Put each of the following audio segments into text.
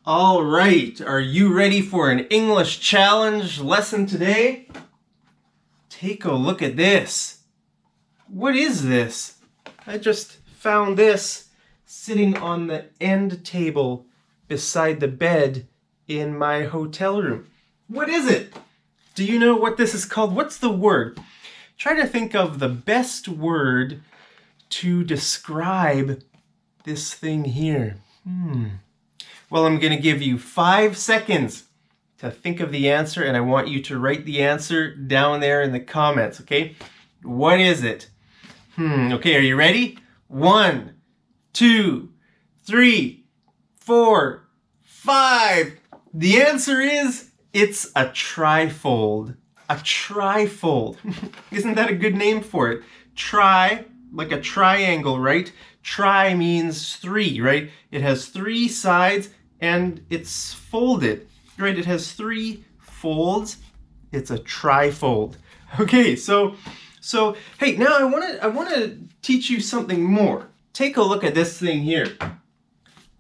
All right, are you ready for an English challenge lesson today? Take a look at this. What is this? I just found this sitting on the end table beside the bed in my hotel room. What is it? Do you know what this is called? What's the word? Try to think of the best word to describe this thing here. Well, I'm going to give you 5 seconds to think of the answer, and I want you to write the answer down there in the comments, okay? What is it? Okay, are you ready? 1, 2, 3, 4, 5. The answer is, it's a trifold. A trifold. Isn't that a good name for it? Tri, like a triangle, right? Tri means 3, right? It has 3 sides and it's folded, right? It has 3 folds. It's a trifold. Okay, so hey, now I want to teach you something more. Take a look at this thing here.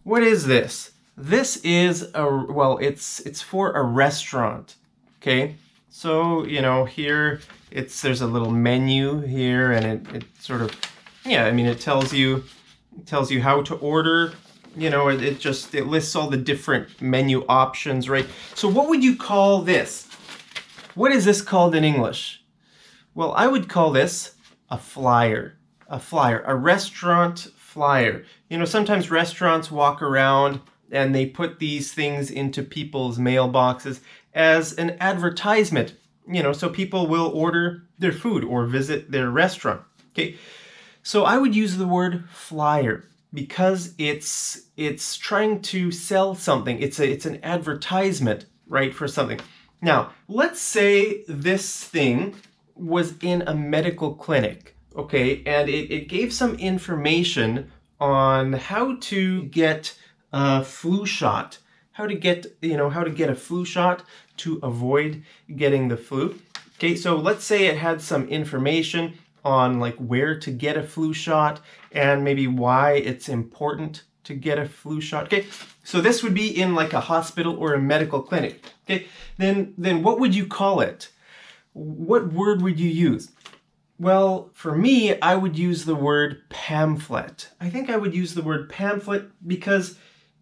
What is this? This is it's for a restaurant. Okay? So, you know, here there's a little menu here, and it sort of, it tells you how to order. You know, it lists all the different menu options, right? So what would you call this? What is this called in English? Well, I would call this a flyer. A restaurant flyer. You know, sometimes restaurants walk around and they put these things into people's mailboxes as an advertisement, you know, so people will order their food or visit their restaurant. Okay, so I would use the word flyer because it's trying to sell something. It's an advertisement, right, for something. Now, let's say this thing was in a medical clinic, okay, and it gave some information on how to get a flu shot, how to get a flu shot to avoid getting the flu. Okay, so let's say it had some information on like where to get a flu shot and maybe why it's important to get a flu shot. Okay, so this would be in like a hospital or a medical clinic. Okay, then what would you call it? What word would you use? Well, for me, I would use the word pamphlet. I think I would use the word pamphlet because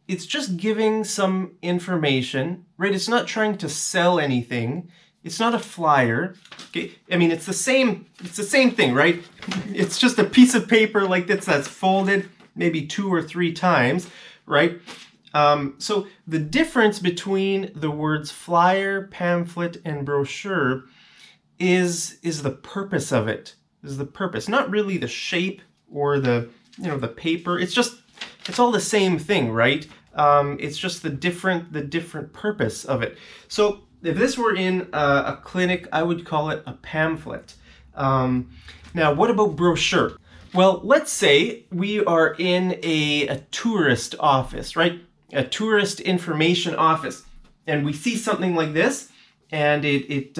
it's just giving some information, right? It's not trying to sell anything. It's not a flyer. Okay, I mean, it's the same thing, right? It's just a piece of paper like this that's folded maybe 2 or 3 times, right? So the difference between the words flyer, pamphlet, and brochure is the purpose of it. Is the purpose, not really the shape or the paper. It's all the same thing, right? It's just the different purpose of it. So if this were in a clinic, I would call it a pamphlet. Now, what about brochure? Well, let's say we are in a tourist office, right? A tourist information office, and we see something like this, and it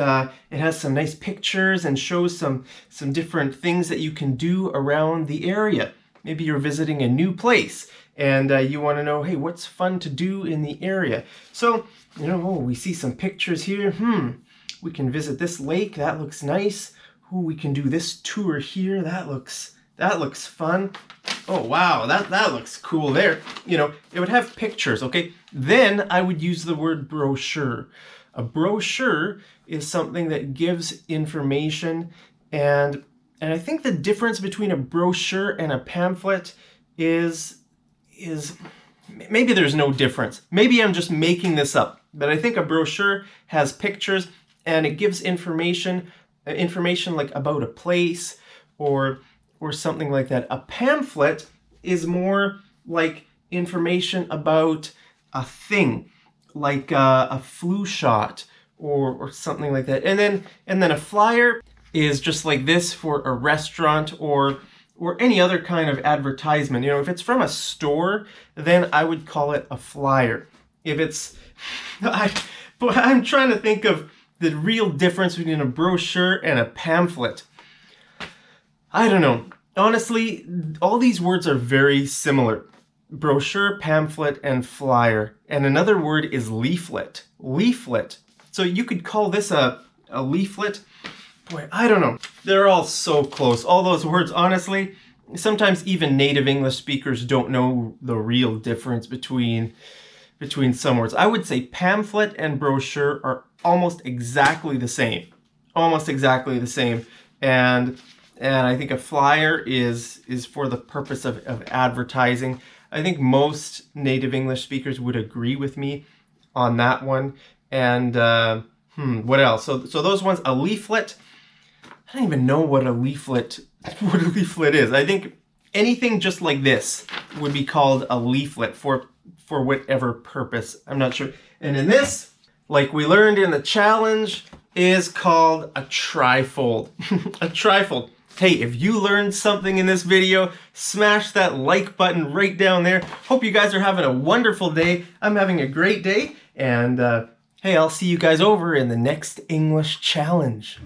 has some nice pictures and shows some different things that you can do around the area. Maybe you're visiting a new place and you want to know, hey, what's fun to do in the area? So, we see some pictures here. We can visit this lake. That looks nice. We can do this tour here. That looks fun. Oh, wow, that looks cool there. It would have pictures, okay? Then I would use the word brochure. A brochure is something that gives information, and I think the difference between a brochure and a pamphlet is maybe there's no difference. Maybe I'm just making this up, but I think a brochure has pictures and it gives information like about a place or something like that. A pamphlet is more like information about a thing, like a flu shot or something like that. And then a flyer is just like this for a restaurant or any other kind of advertisement. If it's from a store, then I would call it a flyer. If it's, I'm trying to think of the real difference between a brochure and a pamphlet. I don't know. Honestly, all these words are very similar. brochure, pamphlet, and flyer. And another word is leaflet. Leaflet. So you could call this a leaflet. Boy, I don't know. They're all so close. All those words, honestly, sometimes even native English speakers don't know the real difference between some words. I would say pamphlet and brochure are almost exactly the same. Almost exactly the same. And I think a flyer is for the purpose of advertising. I think most native English speakers would agree with me on that one. And what else? So those ones, a leaflet. I don't even know what a leaflet is. I think anything just like this would be called a leaflet for whatever purpose. I'm not sure. And in this, like we learned in the challenge, is called a trifold. A trifold. Hey, if you learned something in this video, smash that like button right down there. Hope you guys are having a wonderful day. I'm having a great day. And hey, I'll see you guys over in the next English challenge.